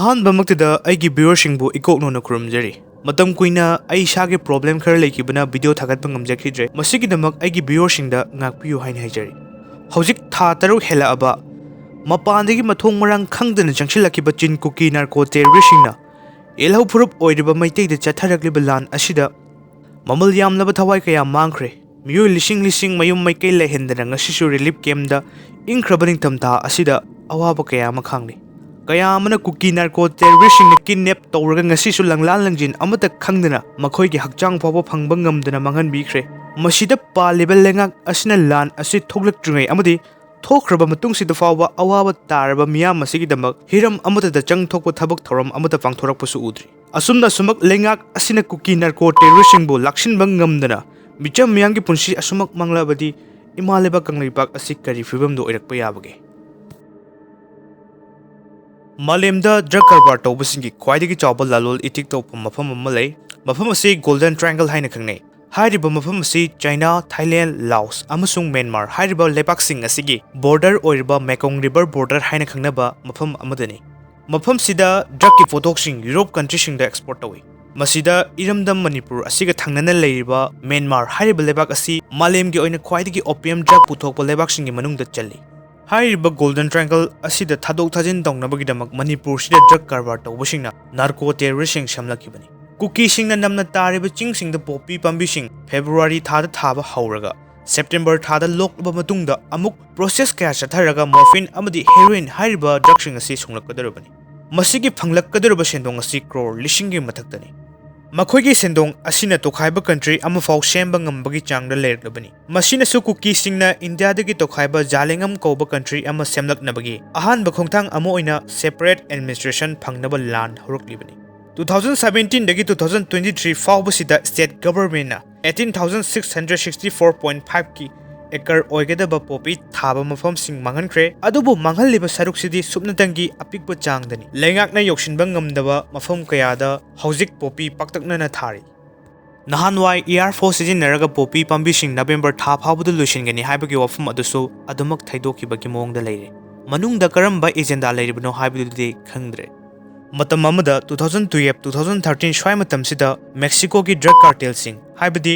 ꯑꯍꯥꯟꯕꯃꯛꯇꯗ ꯑꯩꯒꯤ ꯚ꯭ꯌꯨꯋꯔꯁꯤꯡꯕꯨ ꯏꯀꯣꯛꯅꯣꯅ ꯈꯨꯔꯨꯝꯖꯔꯤ ꯃꯇꯝ ꯀꯨꯏꯅ ꯑꯩ ꯏꯁꯥꯒꯤ ꯄ꯭ꯔꯣꯕ꯭ꯂꯦꯝ ꯈꯔ ꯂꯩꯈꯤꯕꯅ ꯚꯤꯗꯤꯑꯣ ꯊꯥꯒꯠꯄ ꯉꯝꯖꯈꯤꯗ꯭ꯔꯦ ꯃꯁꯤꯒꯤꯗꯃꯛ ꯑꯩꯒꯤ ꯚ꯭ꯌꯨꯋꯔꯁꯤꯡꯗ ꯉꯥꯛꯄꯤꯌꯨ ꯍꯥꯏꯅ ꯍꯥꯏꯖꯔꯤ ꯍꯧꯖꯤꯛ ꯊꯥ 6 ꯍꯦꯜꯂꯛꯑꯕ ꯃꯄꯥꯟꯗꯒꯤ ꯃꯊꯣꯡ ꯃꯔꯥꯡ ꯈꯪꯗꯅ ꯆꯪꯁꯤꯜꯂꯛꯈꯤꯕ ꯆꯤꯟ ꯀꯨꯀꯤ ꯅꯥꯔꯀꯣ ꯇꯦꯔꯣꯔꯤꯁꯁꯤꯡꯅ ꯌꯦꯜꯍꯧ ꯐꯨꯔꯨꯞ ꯑꯣꯏꯔꯤꯕ ꯃꯩꯇꯩꯗ ꯆꯠꯊꯔꯛꯂꯤꯕ ꯂꯥꯟ ꯑꯁꯤꯗ ꯃꯃꯜ ꯌꯥꯝꯂꯕ ꯊꯋꯥꯏ ꯀꯌꯥ ꯃꯥꯡꯈ꯭ꯔꯦ ꯃꯤꯑꯣꯏ ꯂꯤꯁꯤꯡ ꯃꯌꯨꯝ ꯃꯩꯀꯩ ꯂꯩꯍꯟꯗꯅ ꯉꯁꯤꯁꯨ ꯔꯤꯂꯤꯐ ꯀꯦꯝꯞꯗ ꯏꯪꯈ꯭ꯔꯕ ꯅꯤꯡꯊꯝꯊꯥ ꯑꯁꯤꯗ ꯑꯋꯥꯕ ꯀꯌꯥ ꯑꯃ ꯈꯥꯡꯂꯤ ꯀꯌꯥ ꯑꯃꯅ ꯀꯨꯀꯤ ꯅꯥꯔꯀꯣ ꯇꯦꯔꯣꯔꯤꯁꯁꯤꯡꯅ ꯀꯤꯗꯅꯦꯞ ꯇꯧꯔꯒ ꯉꯁꯤꯁꯨ ꯂꯪꯂꯥꯟ ꯂꯪꯖꯤꯟ ꯑꯃꯠꯇ ꯈꯪꯗꯅ ꯃꯈꯣꯏꯒꯤ ꯍꯛꯆꯥꯡ ꯐꯥꯎꯕ ꯐꯪꯕ ꯉꯝꯗꯅ ꯃꯥꯡꯍꯟꯕꯤꯈ꯭ꯔꯦ ꯃꯁꯤꯗ ꯄꯥꯜꯂꯤꯕ ꯂꯩꯉꯥꯛ ꯑꯁꯤꯅ ꯂꯥꯟ ꯑꯁꯤ ꯊꯣꯛꯂꯛꯇ꯭ꯔꯤꯉꯩ ꯑꯃꯗꯤ ꯊꯣꯛꯈ꯭ꯔꯕ ꯃꯇꯨꯡꯁꯤꯗ ꯐꯥꯎꯕ ꯑꯋꯥꯕ ꯇꯥꯔꯕ ꯃꯤꯌꯥꯝ ꯑꯁꯤꯒꯤꯗꯃꯛ ꯍꯤꯔꯝ ꯑꯃꯠꯇꯗ ꯆꯪꯊꯣꯛꯄ ꯊꯕꯛ ꯊꯧꯔꯝ ꯑꯃꯠꯇ ꯄꯥꯡꯊꯣꯔꯛꯄꯁꯨ ꯎꯗ꯭ꯔꯤ ꯑꯁꯨꯝꯅ ꯂꯩꯉꯥꯛ ꯑꯁꯤꯅ ꯀꯨꯀꯤ ꯅꯥꯔꯀꯣ ꯇꯦꯔꯣꯔꯤꯁꯁꯤꯡꯕꯨ ꯂꯥꯛꯁꯤꯟꯕ ꯉꯝꯗꯅ ꯃꯤꯆꯝ ꯃꯤꯌꯥꯝꯒꯤ ꯄꯨꯟꯁꯤ ꯑꯁꯨꯃꯛ ꯃꯥꯡꯂꯕꯗꯤ ꯏꯃꯥ ꯂꯩꯕꯥꯛ ꯀꯪꯂꯩꯄꯥꯛ ꯑꯁꯤ ꯀꯔꯤ ꯐꯤꯕꯝꯗ ꯑꯣꯏꯔꯛꯄ ꯌꯥꯕꯒꯦ ꯃꯥꯂꯦꯝꯗ ꯗ꯭ꯔꯒ ꯀꯔꯕꯥꯔ ꯇꯧꯕꯁꯤꯡꯒꯤ ꯈ꯭ꯋꯥꯏꯗꯒꯤ ꯆꯥꯎꯕ ꯂꯂꯣꯟ ꯏꯇꯤꯛ ꯇꯧꯐꯝ ꯃꯐꯝ ꯑꯃ ꯂꯩ ꯃꯐꯝ ꯑꯁꯤ ꯒꯣꯜꯗꯟ ꯇ꯭ꯔꯥꯏꯡꯒꯜ ꯍꯥꯏꯅ ꯈꯪꯅꯩ ꯍꯥꯏꯔꯤꯕ ꯃꯐꯝ ꯑꯁꯤ ꯆꯥꯏꯅꯥ ꯊꯥꯏꯂꯦꯟ ꯂꯥꯎꯁ ꯑꯃꯁꯨꯡ ꯃ꯭ꯌꯥꯟꯃꯥꯔ ꯍꯥꯏꯔꯤꯕ ꯂꯩꯕꯥꯛꯁꯤꯡ ꯑꯁꯤꯒꯤ ꯕꯣꯔꯗꯔ ꯑꯣꯏꯔꯤꯕ ꯃꯦꯀꯣꯡ ꯔꯤꯚꯔ ꯕꯣꯔꯗꯔ ꯍꯥꯏꯅ ꯈꯪꯅꯕ ꯃꯐꯝ ꯑꯃꯗꯅꯤ ꯃꯐꯝꯁꯤꯗ ꯗ꯭ꯔꯒꯀꯤ ꯄꯣꯠꯊꯣꯛꯁꯤꯡ ꯌꯨꯔꯣꯞ ꯀꯟꯇ꯭ꯔꯤꯁꯤꯡꯗ ꯑꯦꯛꯁꯄꯣꯔꯠ ꯇꯧꯏ ꯃꯁꯤꯗ ꯏꯔꯝꯗꯝ ꯃꯅꯤꯄꯨꯔ ꯑꯁꯤꯒ ꯊꯪꯅꯅ ꯂꯩꯔꯤꯕ ꯃ꯭ꯌꯥꯟꯃꯥꯔ ꯍꯥꯏꯔꯤꯕ ꯂꯩꯕꯥꯛ ꯑꯁꯤ ꯃꯥꯂꯦꯝꯒꯤ ꯑꯣꯏꯅ ꯈ꯭ꯋꯥꯏꯗꯒꯤ ꯑꯣꯄꯤꯌꯝ ꯗ꯭ꯔꯒ ꯄꯨꯊꯣꯛꯄ ꯂꯩꯕꯥꯛꯁꯤꯡꯒꯤ ꯃꯅꯨꯡꯗ ꯆꯜꯂꯤ ꯍꯥꯏꯔꯤꯕ ꯒꯣꯜꯗꯟ ꯇ꯭ꯔꯥꯏꯡꯒꯜ ꯑꯁꯤꯗ ꯊꯥꯗꯣꯛ ꯊꯥꯖꯤꯟ ꯇꯧꯅꯕꯒꯤꯗꯃꯛ ꯃꯅꯤꯄꯨꯔꯁꯤꯗ ꯗ꯭ꯔꯒ ꯀꯔꯕꯥꯔ ꯇꯧꯕꯁꯤꯡꯅ ꯅꯥꯔꯀꯣ ꯇꯦꯔꯣꯔꯤꯁꯁꯤꯡ ꯁꯦꯝꯂꯛꯈꯤꯕꯅꯤ ꯀꯨꯀꯤꯁꯤꯡꯅ ꯅꯝꯅ ꯇꯥꯔꯤꯕ ꯆꯤꯡꯁꯤꯡꯗ ꯄꯣꯄꯤ ꯄꯥꯝꯕꯤꯁꯤꯡ ꯐꯦꯕ꯭ꯔꯨꯋꯥꯔꯤ ꯊꯥꯗ ꯊꯥꯕ ꯍꯧꯔꯒ ꯁꯦꯞꯇꯦꯝꯕꯔ ꯊꯥꯗ ꯂꯣꯛꯂꯕ ꯃꯇꯨꯡꯗ ꯑꯃꯨꯛ ꯄ꯭ꯔꯣꯁꯦꯁ ꯀꯌꯥ ꯆꯠꯊꯔꯒ ꯃꯣꯔꯐꯤꯟ ꯑꯃꯗꯤ ꯍꯦꯔꯣꯏꯟ ꯍꯥꯏꯔꯤꯕ ꯗ꯭ꯔꯒꯁꯤꯡ ꯑꯁꯤ ꯁꯨꯡꯂꯛꯀꯗꯧꯔꯤꯕꯅꯤ ꯃꯁꯤꯒꯤ ꯐꯪꯂꯛꯀꯗꯧꯔꯤꯕ ꯁꯦꯟꯗꯣꯡ ꯑꯁꯤ ꯀ꯭ꯔꯣꯔ ꯂꯤꯁꯤꯡꯒꯤ ꯃꯊꯛꯇꯅꯤ ꯃꯈꯣꯏꯒꯤ ꯁꯦꯟꯗꯣꯡ ꯑꯁꯤꯅ ꯇꯣꯈꯥꯏꯕ ꯀꯟꯇ꯭ꯔꯤ ꯑꯃꯐꯥꯎ ꯁꯦꯝꯕ ꯉꯝꯕꯒꯤ ꯆꯥꯡꯗ ꯂꯩꯔꯛꯂꯕꯅꯤ ꯃꯁꯤꯅꯁꯨ ꯀꯨꯀꯤꯁꯤꯡꯅ ꯏꯟꯗꯤꯌꯥꯗꯒꯤ ꯇꯣꯈꯥꯏꯕ ꯖꯥꯂꯦꯡꯉꯝ ꯀꯧꯕ ꯀꯟꯇ꯭ꯔꯤ ꯑꯃ ꯁꯦꯝꯂꯛꯅꯕꯒꯤ ꯑꯍꯥꯟꯕ ꯈꯣꯡꯊꯥꯡ ꯑꯃ ꯑꯣꯏꯅ ꯁꯦꯄꯔꯦꯠ ꯑꯦꯗꯃꯤꯅꯤꯁꯇ꯭ꯔꯦꯁꯟ ꯐꯪꯅꯕ ꯂꯥꯟ ꯍꯧꯔꯛꯂꯤꯕꯅꯤ 2017 ꯗꯒꯤ 2023 ꯐꯥꯎꯕꯁꯤꯗ ꯁ꯭ꯇꯦꯠ ꯒꯚꯔꯟꯃꯦꯟꯠꯅ 18,664.5 ꯀꯤ ꯑꯦꯀꯔ ꯑꯣꯏꯒꯗꯕ ꯄꯣꯄꯤ ꯊꯥꯕ ꯃꯐꯝꯁꯤꯡ ꯃꯥꯡꯍꯟꯈ꯭ꯔꯦ ꯑꯗꯨꯕꯨ ꯃꯥꯡꯍꯜꯂꯤꯕ ꯁꯔꯨꯛꯁꯤꯗꯤ ꯁꯨꯞꯅꯇꯪꯒꯤ ꯑꯄꯤꯛꯄ ꯆꯥꯡꯗꯅꯤ ꯂꯩꯉꯥꯛꯅ ꯌꯧꯁꯤꯟꯕ ꯉꯝꯗꯕ ꯃꯐꯝ ꯀꯌꯥꯗ ꯍꯧꯖꯤꯛ ꯄꯣꯄꯤ ꯄꯥꯛꯇꯛꯅꯅ ꯊꯥꯔꯤ ꯅꯍꯥꯟꯋꯥꯏ ꯏꯌꯥꯔ ꯐꯣꯔꯁ ꯁꯤꯖꯤꯟꯅꯔꯒ ꯄꯣꯄꯤ ꯄꯥꯝꯕꯤꯁꯤꯡ ꯅꯕꯦꯝꯕꯔ ꯊꯥ ꯐꯥꯎꯕꯗ ꯂꯣꯏꯁꯤꯟꯒꯅꯤ ꯍꯥꯏꯕꯒꯤ ꯋꯥꯐꯝ ꯑꯗꯨꯁꯨ ꯑꯗꯨꯃꯛ ꯊꯩꯗꯣꯛꯈꯤꯕꯒꯤ ꯃꯑꯣꯡꯗ ꯂꯩꯔꯦ ꯃꯅꯨꯡꯗ ꯀꯔꯝꯕ ꯑꯦꯖꯦꯟꯗꯥ ꯂꯩꯔꯤꯕꯅꯣ ꯍꯥꯏꯕꯗꯨꯗꯤ ꯈꯪꯗ꯭ꯔꯦ ꯃꯇꯝ ꯑꯃꯗ 2012-2013 ꯁ꯭ꯋꯥꯏ ꯃꯇꯝꯁꯤꯗ ꯃꯦꯛꯁꯤꯀꯣꯒꯤ ꯗ꯭ꯔꯒ ꯀꯥꯔꯇꯦꯜꯁꯤꯡ ꯍꯥꯏꯕꯗꯤ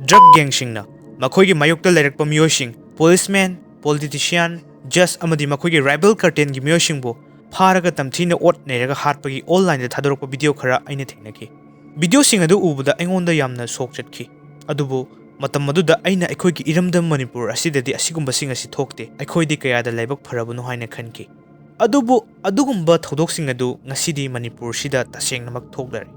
ꯗ꯭ꯔꯒ ꯒꯦꯡꯁꯤꯡꯅ ꯃꯈꯣꯏꯒꯤ ꯃꯥꯌꯣꯛꯇ ꯂꯩꯔꯛꯄ ꯃꯤꯑꯣꯏꯁꯤꯡ ꯄꯣꯂꯤꯁꯃꯦꯟ ꯄꯣꯂꯤꯇꯤꯁꯤꯌꯥꯟ ꯖꯖ ꯑꯃꯗꯤ ꯃꯈꯣꯏꯒꯤ ꯔꯥꯏꯕꯦꯜ ꯀꯥꯔꯇꯦꯜꯒꯤ ꯃꯤꯑꯣꯏꯁꯤꯡꯕꯨ ꯐꯥꯔꯒ ꯇꯝꯊꯤꯅ ꯑꯣꯠ ꯅꯩꯔꯒ ꯍꯥꯠꯄꯒꯤ ꯑꯣꯟꯂꯥꯏꯟꯗ ꯊꯥꯗꯣꯔꯛꯄ ꯚꯤꯗꯤꯑꯣ ꯈꯔ ꯑꯩꯅ ꯊꯦꯡꯅꯈꯤ ꯚꯤꯗꯤꯑꯣꯁꯤꯡ ꯑꯗꯨ ꯎꯕꯗ ꯑꯩꯉꯣꯟꯗ ꯌꯥꯝꯅ ꯁꯣꯛ ꯆꯠꯈꯤ ꯑꯗꯨꯕꯨ ꯃꯇꯝ ꯑꯗꯨꯗ ꯑꯩꯅ ꯑꯩꯈꯣꯏꯒꯤ ꯏꯔꯝꯗꯝ ꯃꯅꯤꯄꯨꯔ ꯑꯁꯤꯗꯗꯤ ꯑꯁꯤꯒꯨꯝꯕꯁꯤꯡ ꯑꯁꯤ ꯊꯣꯛꯇꯦ ꯑꯩꯈꯣꯏꯗꯤ ꯀꯌꯥꯗ ꯂꯥꯏꯕꯛ ꯐꯔꯕꯅꯣ ꯍꯥꯏꯅ ꯈꯟꯈꯤ ꯑꯗꯨꯕꯨ ꯑꯗꯨꯒꯨꯝꯕ ꯊꯧꯗꯣꯛꯁꯤꯡ ꯑꯗꯨ ꯉꯁꯤꯗꯤ ꯃꯅꯤꯄꯨꯔꯁꯤꯗ ꯇꯁꯦꯡꯅꯃꯛ ꯊꯣꯛꯂꯔꯦ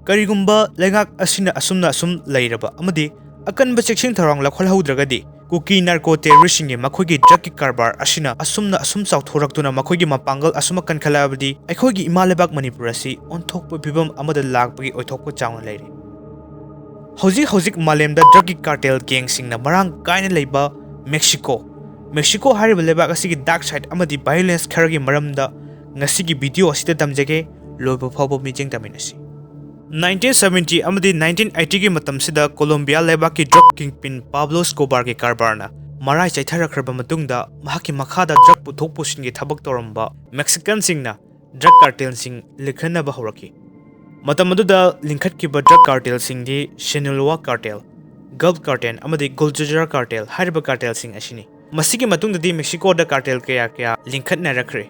ꯀꯔꯤꯒꯨꯝꯕ ꯂꯩꯉꯥꯛ ꯑꯁꯤꯅ ꯑꯁꯨꯝ ꯂꯩꯔꯕ ꯑꯃꯗꯤ ꯑꯀꯟꯕ ꯆꯦꯛꯁꯤꯟ ꯊꯧꯔꯥꯡ ꯂꯧꯈꯠꯍꯧꯗ꯭ꯔꯒꯗꯤ ꯀꯨꯀꯤ ꯅꯥꯔꯀꯣ ꯇꯦꯔꯣꯔꯤꯁꯁꯤꯡꯒꯤ ꯃꯈꯣꯏꯒꯤ ꯗ꯭ꯔꯒꯀꯤ ꯀꯔꯕꯥꯔ ꯑꯁꯤꯅ ꯑꯁꯨꯝ ꯆꯥꯎꯊꯣꯔꯛꯇꯨꯅ ꯃꯈꯣꯏꯒꯤ ꯃꯄꯥꯡꯒꯜ ꯑꯁꯨꯝꯅ ꯀꯟꯈꯠꯂꯛꯑꯕꯗꯤ ꯑꯩꯈꯣꯏꯒꯤ ꯏꯃꯥ ꯂꯩꯕꯥꯛ ꯃꯅꯤꯄꯨꯔ ꯑꯁꯤ ꯑꯣꯟꯊꯣꯛꯄ ꯐꯤꯚꯝ ꯑꯃꯗ ꯂꯥꯛꯄꯒꯤ ꯑꯣꯏꯊꯣꯛꯄ ꯆꯥꯎꯅ ꯂꯩꯔꯦ ꯍꯧꯖꯤꯛ ꯃꯥꯂꯦꯝꯗ ꯗ꯭ꯔꯒꯀꯤ ꯀꯥꯔꯇꯦꯜ ꯒꯦꯡꯁꯤꯡꯅ ꯃꯔꯥꯡ ꯀꯥꯏꯅ ꯂꯩꯕ ꯃꯦꯛꯁꯤꯀꯣ ꯍꯥꯏꯔꯤꯕ ꯂꯩꯕꯥꯛ ꯑꯁꯤꯒꯤ ꯗꯥꯔꯛ ꯁꯥꯏꯠ ꯑꯃꯗꯤ ꯚꯥꯏꯑꯣꯂꯦꯟꯁ ꯈꯔꯒꯤ ꯃꯔꯝꯗ ꯉꯁꯤꯒꯤ ꯚꯤꯗꯤꯑꯣ ꯑꯁꯤꯗ ꯇꯝꯖꯒꯦ ꯂꯣꯏꯕ ꯐꯥꯎꯕ ꯃꯤꯠꯌꯦꯡ ꯇꯝꯃꯤꯟꯅꯁꯤ 1970 ꯑꯃꯗꯤ 1980ꯒꯤ ꯃꯇꯝꯁꯤꯗ ꯀꯣꯂꯣꯝꯕꯤꯌꯥ ꯂꯩꯕꯥꯛꯀꯤ ꯗ꯭ꯔꯒ ꯀꯤꯡꯄꯤꯟ ꯄꯥꯕ꯭ꯂꯣ ꯁ꯭ꯀꯣꯕꯥꯔꯒꯤ ꯀꯔꯕꯥꯔꯅ ꯃꯔꯥꯏ ꯆꯩꯊꯔꯛꯈ꯭ꯔꯕ ꯃꯇꯨꯡꯗ ꯃꯍꯥꯛꯀꯤ ꯃꯈꯥꯗ ꯗ꯭ꯔꯒ ꯄꯨꯊꯣꯛ ꯄꯨꯁꯤꯟꯒꯤ ꯊꯕꯛ ꯇꯧꯔꯝꯕ ꯃꯦꯛꯁꯤꯀꯟꯁꯤꯡꯅ ꯗ꯭ꯔꯒ ꯀꯥꯔꯇꯦꯜꯁꯤꯡ ꯂꯤꯡꯈꯠꯅꯕ ꯍꯧꯔꯛꯈꯤ ꯃꯇꯝ ꯑꯗꯨꯗ ꯂꯤꯡꯈꯠꯈꯤꯕ ꯗ꯭ꯔꯒ ꯀꯥꯔꯇꯦꯜꯁꯤꯡꯗꯤ ꯁꯤꯅꯨꯂꯋꯥ ꯀꯥꯔꯇꯦꯜ ꯒꯜꯐ ꯀꯥꯔꯇꯦꯜ ꯑꯃꯗꯤ ꯒꯨꯜꯖꯨꯖꯔ ꯀꯥꯔꯇꯦꯜ ꯍꯥꯏꯔꯤꯕ ꯀꯥꯔꯇꯦꯜꯁꯤꯡ ꯑꯁꯤꯅꯤ ꯃꯁꯤꯒꯤ ꯃꯇꯨꯡꯗꯗꯤ ꯃꯦꯛꯁꯤꯀꯣꯗ ꯀꯥꯔꯇꯦꯜ ꯀꯌꯥ ꯂꯤꯡꯈꯠꯅꯔꯛꯈ꯭ꯔꯦ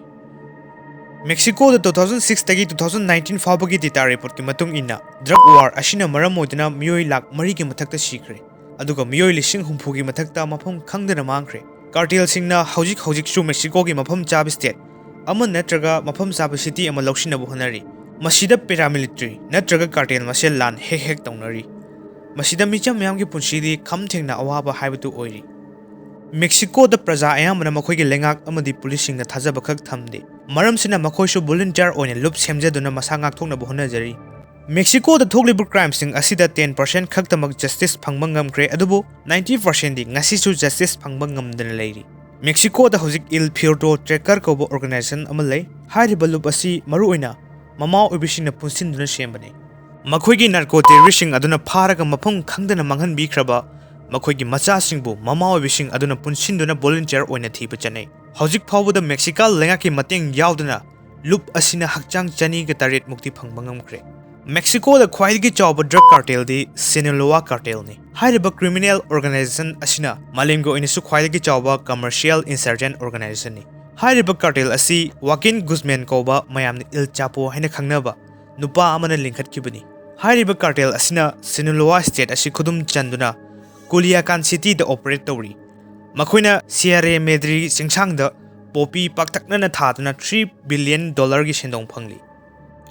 ꯃꯦꯛꯁꯤꯀꯣꯗ 2006ꯗꯒꯤ 2019 ꯐꯥꯎꯕꯒꯤ ꯗꯦꯇꯥ ꯔꯤꯄꯣꯔꯠꯀꯤ ꯃꯇꯨꯡ ꯏꯟꯅ ꯗ꯭ꯔꯒ ꯋꯥꯔ ꯑꯁꯤꯅ ꯃꯔꯝ ꯑꯣꯏꯗꯨꯅ ꯃꯤꯑꯣꯏ ꯂꯥꯈ 4ꯒꯤ ꯃꯊꯛꯇ ꯁꯤꯈ꯭ꯔꯦ ꯑꯗꯨꯒ ꯃꯤꯑꯣꯏ 70,000ꯒꯤ ꯃꯊꯛꯇ ꯃꯐꯝ ꯈꯪꯗꯅ ꯃꯥꯡꯈ꯭ꯔꯦ ꯀꯥꯔꯇꯦꯜꯁꯤꯡꯅ ꯍꯧꯖꯤꯛꯁꯨ ꯃꯦꯛꯁꯤꯀꯣꯒꯤ ꯃꯐꯝ ꯆꯥꯕ ꯁ꯭ꯇꯦꯠ ꯑꯃ ꯅꯠꯇ꯭ꯔꯒ ꯃꯐꯝ ꯆꯥꯕ ꯁꯤꯇꯤ ꯑꯃ ꯂꯧꯁꯤꯟꯅꯕ ꯍꯣꯠꯅꯔꯤ ꯃꯁꯤꯗ ꯄꯦꯔꯥꯃꯤꯂꯤꯇꯔꯤ ꯅꯠꯇ꯭ꯔꯒ ꯀꯥꯔꯇꯦꯜ ꯃꯁꯦꯜ ꯂꯥꯟ ꯍꯦꯛ ꯇꯧꯅꯔꯤ ꯃꯁꯤꯗ ꯃꯤꯆꯝ ꯃꯌꯥꯝꯒꯤ ꯄꯨꯟꯁꯤꯗꯤ ꯈꯝ ꯊꯦꯡꯅ ꯑꯋꯥꯕ ꯍꯥꯏꯕꯗꯨ ꯑꯣꯏꯔꯤ ꯃꯦꯛꯁꯤꯀꯣꯗ प्रजा अयामना मखोइगे लेंगाक अमदि पुलिसिंगना थाजबखक थमदे मरमसिना मखोइसु वॉलंटियर ओइने लुप सेमजेदुना मसा ngakthoknaba honajari मेक्सिकोदा थोगलिबु क्राइमसिंग असिदा 10% खक्तमक जस्टिस फंगबा ngamkre अदुबु 90% दि ngasisu जस्टिस फंगबा ngamdana leiri मेक्सिकोदा होजिक इल फियोर्टो ट्रेकर कोबो ऑर्गेनाइजेशन अमा लै हारिबा लुप असि मरुओइना ममाव ओबिसिंगना पुनसिनदुना सेमबने मखोइगी नार्को टेररिस्टिंग अदुना फारगा मफम खंगदना मांगहनबिख्रबा मखोइगी मचासिंगबु ममाव ओबिसिंग अदुना पुनसिनदुना वॉलंटियर ओइना थीबा चनै हौजिक फावबदा मेक्सिकल लेंगाकी मतेंग यावदना loop asina hakchang chani ga taret mukti phangba ngamkre Mexico da khwaidagi chawba drug cartel di Sinaloa cartel ni hairiba criminal organization asina malemgo inisu khwaidagi chawba commercial insurgent organization ni hairiba cartel asi Joaquin Guzman koba mayamni El Chapo haina khangnaba nupa amana linkhatkibani hairiba cartel asina Sinaloa state asi khudum chanduna Culiacan city da operate tawri makoina Sierra Madre singsangda poppy paktakna thaduna $3 billion gi sendong phangli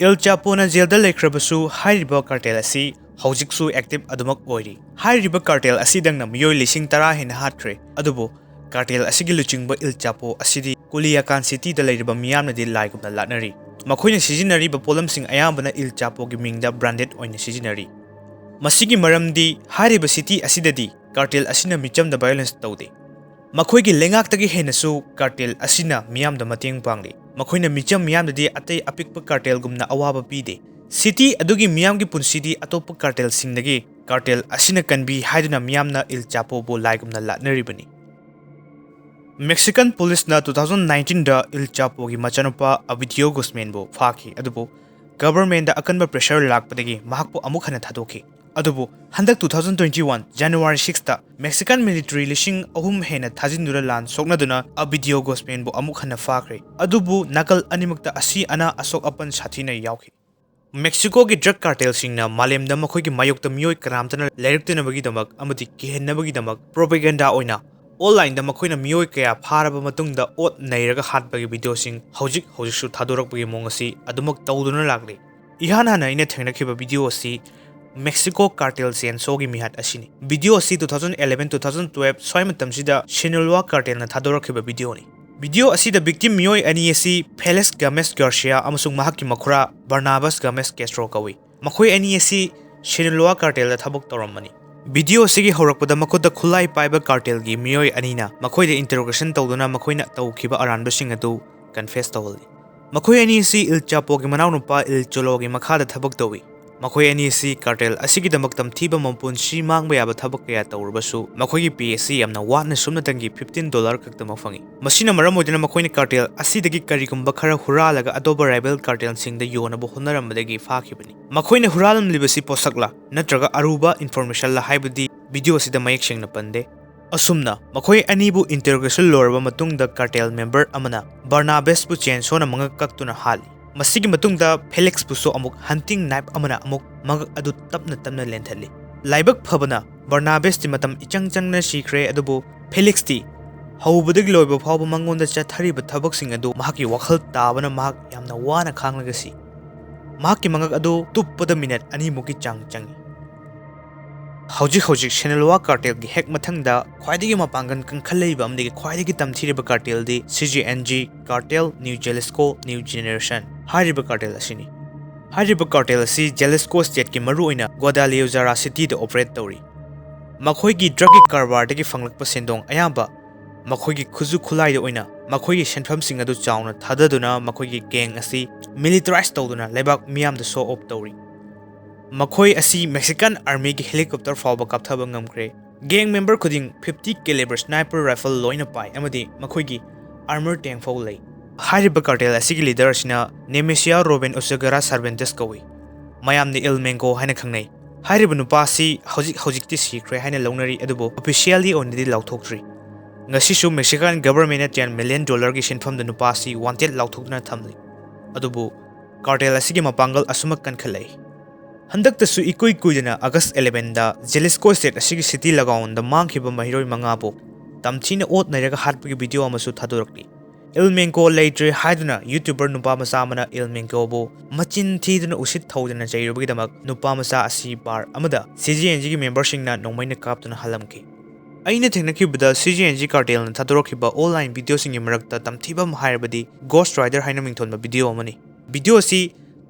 El Chapo na jail da lekhrabasu hairiba cartel asi hojiksu active adumak oiri hairiba cartel asi dangna miyoi lising tara hin hatkre adubo cartel asigi luchingba El Chapo asidi Culiacan city da leiriba miyamna di laigumna latnari makoina sijinari ba polamsing ayambana El Chapo gi mingda branded oina sijinari masigi maramdi hairiba city asidadi cartel asina micham da violence tawde makoigi lengaktagi henasu cartel asina miyamda mateng pangli makoina micham miyamdadi atay apikpa cartel gumna awaba pide city adugi miyamgi punsidi atopa cartel singdagi cartel asina kanbi haiduna miyamna El Chapo bo laigumna latnaribani Mexican police na 2019 da El Chapo gi machanupa Avidio Guzman bo phaki adubo government da akanba pressure lakpadagi mahakpo amuk hana thadoki adubu handak 2021 January 6 ta Mexican military lishing ahum hena thajindura lan soknaduna Avidio Guzman bo amuk hana fakre adubu nakal animakta asi ana asok apan sathina yawki Mexico gi drug cartel singna malemda makhoi gi mayokta miyoi karamtana lairuktena bagi damak amati kihenna bagi damak propaganda oina online da makoina miyoi kaya pharaba matungda ot nairaga hatbagi video sing hojik su thadorakbagi mongasi adumak tawduna lagli ihana na ina thengnakiba video asi Mexico cartel sen sogi mihat asini video asi 2011-2012 soimatamsida Sinaloa cartel na thadorakhiba video ni video asi da victim miyoi ani asi Felix Gomez Garcia amasung mahakki makhura Barnabas Gomez Castro kawi makhoi ani asi Sinaloa cartel da thabok toramani video sigi horakpada makoda khulai paiba cartel gi miyoi anina makhoi de interrogation tawduna makhoi na tawkhiba aranba sing adu confess tawli makhoi ani si El Chapo gi manaw nupa El Cholo gi makhada thabak tawi makhoi ani si cartel asigi damak tamthiba mampun si mangba yaba thabak kaya tawrbasu makhoi gi PSC amna watna sumna tangi $15 kakta mafangi masina maram odina makhoi ni cartel asidagi karigumba khara huralaga adoba rival cartel singda yona bo honaramdagi fakhibani makhoi na huralam libasi posakla natraga aruba information la haibadi video sida mayek singna pande asumna makhoi ani bu interrogation lorba matungda cartel member amana Barnabas bu chen sona mangak kaktuna hali masigi matungda Felix bu so amuk hunting knife amana amuk mangak adu tapna lenthali laibak phabana Barnabas ti matam ichangchangna sikre adubu Felix ti haubadig loiba phawba mangonda chathariba thabak sing adu mahaki wakhal tabana mahak yamna wana khanglagasi mahaki mangak adu tuppada minute ani muki changi hojik Sinaloa cartel gi hek mathangda khwaidagi mapangan kangkhalleiba amdigi khwaidagi tamthiriba cartel di CGNG cartel New Jalisco New Generation hariba cartel asini hariba cartel asi Jalisco state ki maru oina Guadalajara city da operate tawri makhoi gi drug gi karbar dagi fanglakpa sendong ayamba makhoi gi khuzu khulai da oina makhoi gi senfam sing adu chawna thadaduna makhoi gi gang asi militarize tawduna lebak miyam da show off tawri makhoi asi Mexican army gi helicopter fawba kapthaba ngamkre gang member khuding 50 caliber sniper rifle loina pai amadi makhoi gi armor tank faw lei hariba cartel asi gi leader sina Nemesia Robin Osagara Cervantes kawi mayam ni El Mengo haina khangnai hariba nupa si hojik ti sikre haina longnari adubo officially only lauthokri ngasi su Mexican government na $10 million gi sinfam da nupa si wanted lauthokna thamli adubo cartel asi gi mapangal asumak kan khalai handak ta su ikoi kuidana August 11 da Jalisco state asigi city lagaon da mangkhiba mahiroi manga bo tamchina ot nairaga hatpagi video amasu thadorakli El Mengo later haiduna YouTuber nupa masa mana El Mengo bo machin thiduna usit thodana jairubagi damak nupa masa asi bar amada CGNG gi member singna nongmaina kaptuna halamki aina thengnakibada CGNG cartel na thadorakhiba online video singi marakta tamthiba mahairabadi Ghost Rider haina mingthonba video amani video si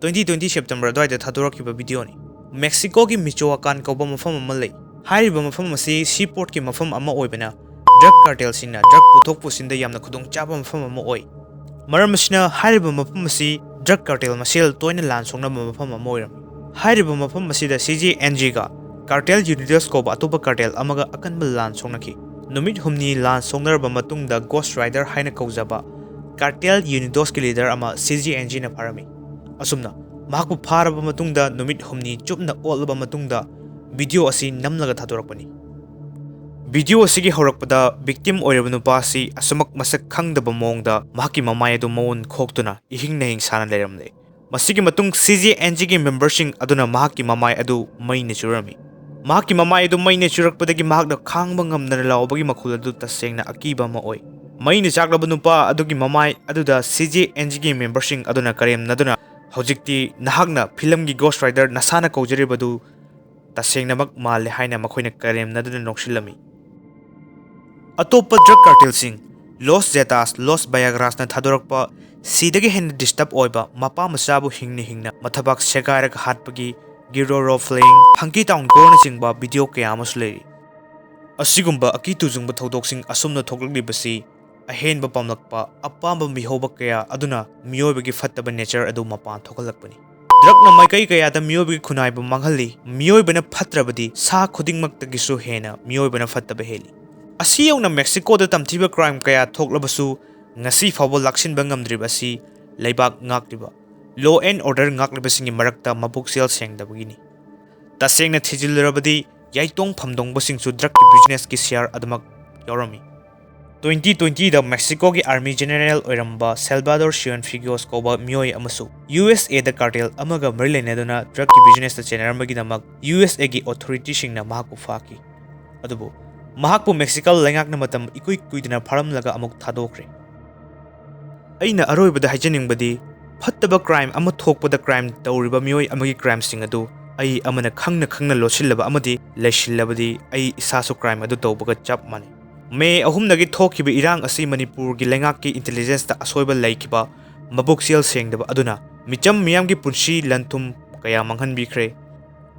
2020 September dwaida thadorakhiba video ni Mexico gi Michoacan kauba mafam ama lei hairiba mafam asi seaport ki mafam ama oibana drug cartel sina drug puthok pusinda yamna khudong chaba mafam ama oi maram asina hairiba mafam asi drug cartel masel toina lan songna mafam ama oiram hairiba mafam asida CGNG ga cartel unidos kauba atoba cartel amaga akanba lan songnaki numit humni lan songnar ba matungda Ghost Rider haina kaujaba cartel Unidos ki leader ama CGNG na pharami asumna mahakpu pharaba matungda numit humni chupna olaba matungda video asi namlaga thadorakpani video asigi horakpada victim oiraba nupa asi asumak masak khangdaba mongda mahaki mamai adu mon khoktuna ihing na hing sana leramle masigi matung CGNG gi membershing aduna mahaki mamai adu mai ne churami mahaki mamai adu mai ne churakpadagi mahakna khangba ngamna lawbagi makhul adu tasengna akiba ma oi mai ne chaklaba nupa adugi mamai aduda CGNG gi membershing aduna karem naduna hojikti nahakna film gi ghost rider nasana kaujiribadu tasengna mak male haina makhoina karem naduna nokshilami atopa drug cartel sing Los Zetas Los Viagras na thadorakpa sidagi hen disturb oiba mapa masabu hingna mathabak segarak hatpagi giro rofling hanki town gorna singba video kaya amasleri asigumba akitu jungba thodok asumna thoklibasi ahenba pamlakpa apamba mihoba kaya aduna miyobagi fattaba nature adu mapan thokalakpani drug na maikai kaya da miyobagi khunaiba manghalli miyoibana fattrabadi sa khudingmaktagisu hena miyoibana fattaba heli asiyong na Mexico da Tamthiba crime kaya thoklabasu ngasi fawbo laksinba ngamdribasi leibak ngakliba law and order ngaklibasingi marakta mabuksel sengdabagini tasengna thijilrabadi yaitong phamdongbasingsu drug ki business ki share adamak yorami 2020 da Mexico ki army general oiramba Salvador Cienfuegos koba mioi amasu USA da cartel amaga marilena drug ki business ta chenaramagi namak USA gi authority singna mahaku faki adubu mahakpu Mexico lengakna matam ikui kuidna pharamlaga amuk thadokre aina aroibada haijaningbadi fattaba crime ama thokpada crime tawriba mioi amagi crime sing adu ai amana khangna losilaba amadi leishilabadi ai isasu crime adu tawbaga chap mane me ahumnagi thokiba irang asi Manipur gi lengak ki intelligence ta asoiba laikiba mabuksel sengdaba aduna micham miyamgi punshi lanthum kaya manghan bikhre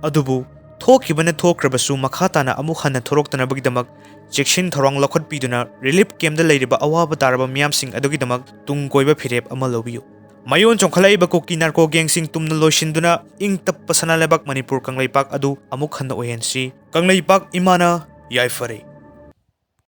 adubu thokibana thokrabasu makhatana amu khanna thoroktana bagidamak chekshin thorong lokhot piduna relief camp da leiriba awaba taraba miyam sing adugidamak tung koiba phirep ama lobiyu mayon chongkhalai ba koki narco gang sing tumna loishinduna ing tappa sana lebak Manipur kanglaipak adu amu khanna ohensi kanglaipak imana yaifare